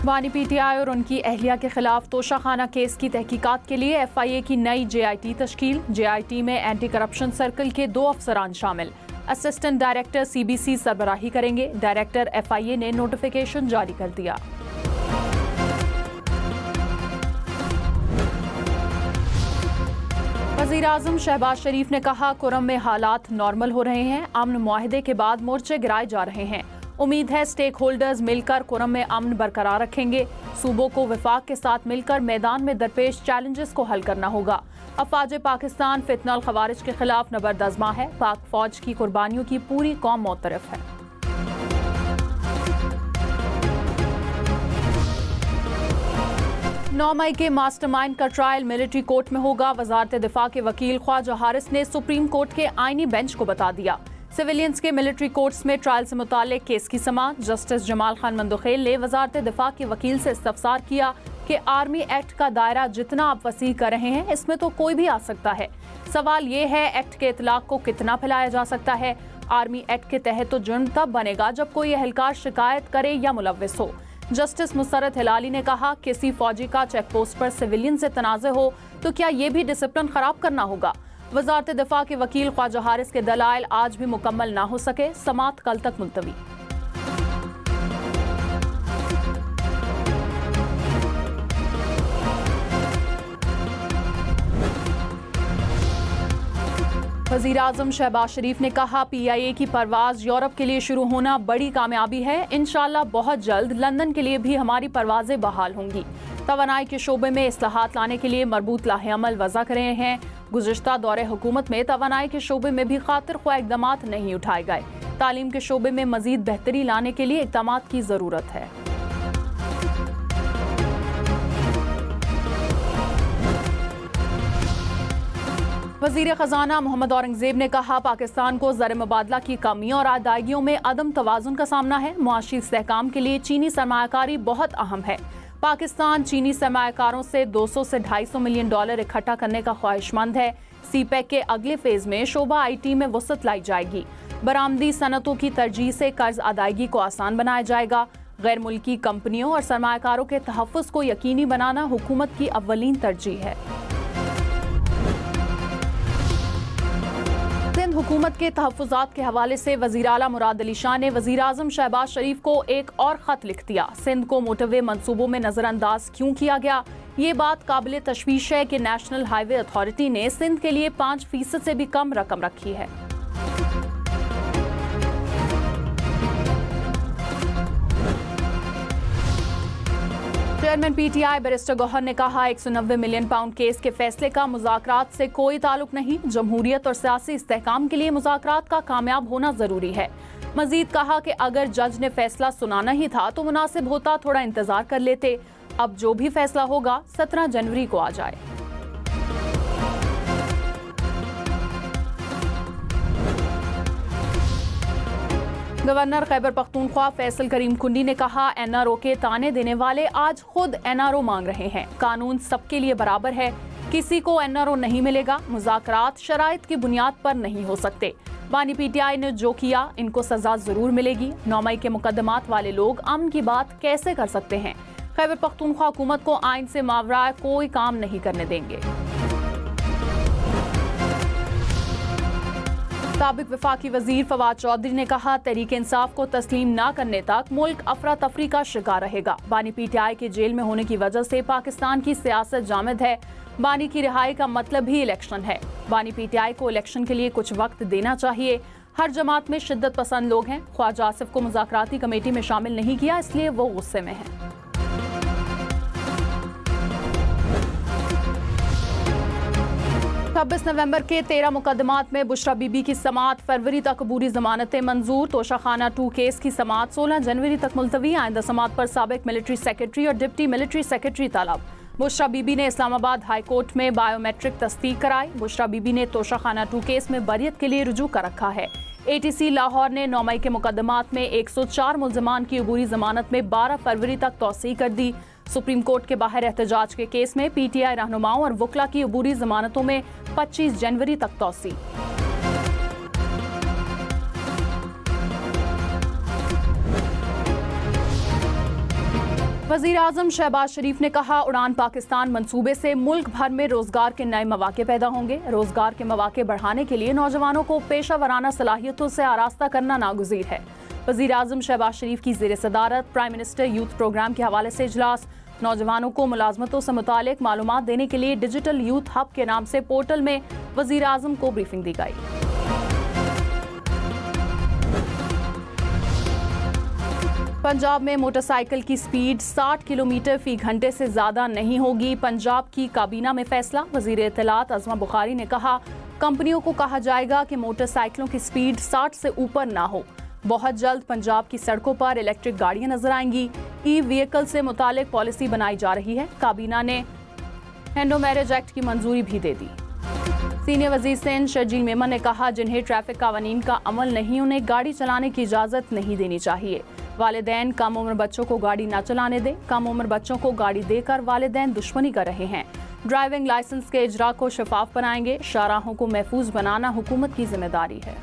बानी पीटीआई और उनकी अहलिया के खिलाफ तोशाखाना केस की तहकीकात के लिए FIA की नई JIT तश्कील। JIT में एंटी करप्शन सर्कल के 2 अफसरान शामिल। असिस्टेंट डायरेक्टर CBC सरबराही करेंगे। डायरेक्टर FIA ने नोटिफिकेशन जारी कर दिया। वज़ीर-ए-आज़म शहबाज शरीफ ने कहा, कुरम में हालात नॉर्मल हो रहे हैं। अमन मुआहदे के बाद मोर्चे गिराए जा रहे हैं। उम्मीद है स्टेक होल्डर्स मिलकर कुरम में अमन बरकरार रखेंगे। सूबों को वफाक के साथ मिलकर मैदान में दरपेश चैलेंजेस को हल करना होगा। अफवाज पाकिस्तान फितनल खवारिज के खिलाफ नबर्दज़मा है। पाक फौज की कुर्बानियों की पूरी कौम मोतरफ है। नौ मई के मास्टरमाइंड का ट्रायल मिलिट्री कोर्ट में होगा। वजारत दिफा के वकील ख्वाजा हारिस ने सुप्रीम कोर्ट के आईनी बेंच को बता दिया। सिविलियंस के मिलिट्री कोर्ट्स में ट्रायल से मुतालिक केस की समाअत। जस्टिस जमाल खान मंदोखेल ने वजारत दिफा के वकील से इस्तफसार किया कि आर्मी एक्ट का दायरा जितना आप वसी कर रहे हैं, इसमें तो कोई भी आ सकता है। सवाल ये है, एक्ट के इतलाक को कितना फैलाया जा सकता है। आर्मी एक्ट के तहत तो जुर्म तब बनेगा जब कोई एहलकार शिकायत करे या मुलव्विस हो। जस्टिस मुसरत हिलाली ने कहा, किसी फौजी का चेक पोस्ट पर सिविलियन से तनाज़े हो तो क्या ये भी डिसिप्लिन खराब करना होगा। वजारत दिफा के वकील ख्वाजा हारिस के दलाइल आज भी मुकम्मल ना हो सके। समाअत कल तक मुलतवी। वज़ीर-ए-आज़म शहबाज शरीफ ने कहा, PIA की परवाज़ यूरोप के लिए शुरू होना बड़ी कामयाबी है। इंशाअल्लाह बहुत जल्द लंदन के लिए भी हमारी परवाज़ें बहाल होंगी। तवानाई के शोबे में इस्लाहात लाने के लिए मरबूत लाहे-अमल वज़ा कर रहे हैं। गुज़िश्ता दौरे हुकूमत में तवानाई के शोबे में भी खातिर ख्वाह इक़दामात नहीं उठाए गए। तालीम के शोबे में मज़ीद बेहतरी लाने के लिए इक़दामात की ज़रूरत है। वज़ीर ख़ज़ाना मोहम्मद औरंगज़ेब ने कहा, पाकिस्तान को ज़र मुबादला की कमियों और अदायगियों में अदम तवाज़ुन का सामना है। मुआशी इस्तेहकाम के लिए चीनी सरमायाकारी बहुत अहम है। पाकिस्तान चीनी सरमायाकारों से 200 से $250 मिलियन इकट्ठा करने का ख्वाहिशमंद है। CPEC के अगले फेज में शोबा IT में वसअत लाई जाएगी। बरामदी सनतों की तरजीह से कर्ज अदायगी को आसान बनाया जाएगा। गैर मुल्की कंपनियों और सरमायाकारों के तहफ़्फ़ुज़ को यकीनी बनाना हुकूमत की अव्वलीन तरजीह है। सिंध हुकूमत के तहफ़्फ़ुज़ात के हवाले से वज़ीर आला मुराद अली शाह ने वज़ीर-ए-आज़म शहबाज शरीफ को एक और ख़त लिख दिया। सिंध को मोटरवे मंसूबों में नज़रअंदाज क्यों किया गया? ये बात काबिल तशवीश है कि नेशनल हाईवे अथॉरिटी ने सिंध के लिए 5% से भी कम रकम रखी है। चेयरमैन PTI बैरिस्टर गौहर ने कहा, 190 मिलियन पाउंड केस के फैसले का मुज़ाकरात से कोई ताल्लुक नहीं। जमहूरियत और सियासी इस्तेहकाम के लिए मुज़ाकरात का कामयाब होना जरूरी है। मजीद कहा कि अगर जज ने फैसला सुनाना ही था तो मुनासिब होता थोड़ा इंतजार कर लेते। अब जो भी फैसला होगा 17 जनवरी को आ जाए। गवर्नर खैबर पख्तूनख्वा फैसल करीम कुंडी ने कहा, NRO के ताने देने वाले आज खुद NRO मांग रहे हैं। कानून सबके लिए बराबर है, किसी को NRO नहीं मिलेगा। मुज़ाकरात शराइत की बुनियाद पर नहीं हो सकते। बानी PTI ने जो किया इनको सजा जरूर मिलेगी। 9 मई के मुकदमात वाले लोग अमन की बात कैसे कर सकते हैं? खैबर पख्तूनख्वा हुकूमत को आइन से मावरा कोई काम नहीं करने देंगे। साबिक वफाकी वजीर फवाद चौधरी ने कहा, तहरीक इंसाफ को तस्लीम न करने तक मुल्क अफरा तफरी का शिकार रहेगा। बानी PTI के जेल में होने की वजह से पाकिस्तान की सियासत जामिद है। बानी की रिहाई का मतलब ही इलेक्शन है। बानी PTI को इलेक्शन के लिए कुछ वक्त देना चाहिए। हर जमात में शिद्दत पसंद लोग हैं। ख्वाजा आसिफ को मुज़ाकराती कमेटी में शामिल नहीं किया, इसलिए वो गुस्से में है। 26 नवंबर के 13 मुकदमात में बुशरा बीबी की समाअत फरवरी तक अबूरी जमानतें मंजूर। तोशाखाना 2 केस की समाअत 16 जनवरी तक मुलतवी। आइंदा समाअत पर साबिक मिलिट्री सेक्रेटरी और डिप्टी मिलिट्री सेक्रेटरी तलब। बुशरा बीबी ने इस्लामाबाद हाई कोर्ट में बायोमेट्रिक तस्दीक कराई। बुशरा बीबी ने तोशाखाना 2 केस में बरियत के लिए रुजू कर रखा है। ATC लाहौर ने 9 मई के मुकदमात में 104 मुल्ज़मान की अबूरी जमानत में 12 फरवरी तक तौसीह कर दी। सुप्रीम कोर्ट के बाहर एहतजाज के केस में PTI रहनुमाओं और वकला की अबूरी जमानतों में 25 जनवरी तक तौसीह। वजीर आजम शहबाज शरीफ ने कहा, उड़ान पाकिस्तान मंसूबे से मुल्क भर में रोजगार के नए मौके पैदा होंगे। रोजगार के मौके बढ़ाने के लिए नौजवानों को पेशा वराना सलाहियतों से आरास्ता करना नागुज़ीर है। वजीर आजम शहबाज शरीफ की ज़ेर सदारत प्राइम मिनिस्टर यूथ प्रोग्राम के हवाले से इजलास। नौजवानों को मुलाजमतों से मुतालिक मालूमात देने के लिए डिजिटल यूथ हब के नाम से पोर्टल में वजीर आजम को ब्रीफिंग दी गई। पंजाब में मोटरसाइकिल की स्पीड 60 किलोमीटर फी घंटे से ज्यादा नहीं होगी। पंजाब की काबीना में फैसला। वजीर इत्तलात अज़मा बुखारी ने कहा, कंपनियों को कहा जाएगा कि मोटरसाइकिलों की स्पीड 60 से ऊपर ना हो। बहुत जल्द पंजाब की सड़कों पर इलेक्ट्रिक गाड़ियां नजर आएंगी। ई व्हीकल से मुतालिक पॉलिसी बनाई जा रही है। काबीना ने हैंडो मैरिज एक्ट की मंजूरी भी दे दी। सीनियर वजीर सिंध शर्जील मेमन ने कहा, जिन्हें ट्रैफिक कानून का अमल नहीं, उन्हें गाड़ी चलाने की इजाजत नहीं देनी चाहिए। वालिदैन कम उम्र बच्चों को गाड़ी न चलाने दें। कम उम्र बच्चों को गाड़ी देकर वालिदैन दुश्मनी कर रहे हैं। ड्राइविंग लाइसेंस के इजरा को शफाफ बनाएंगे। शाहराहों को महफूज बनाना हुकूमत की जिम्मेदारी है।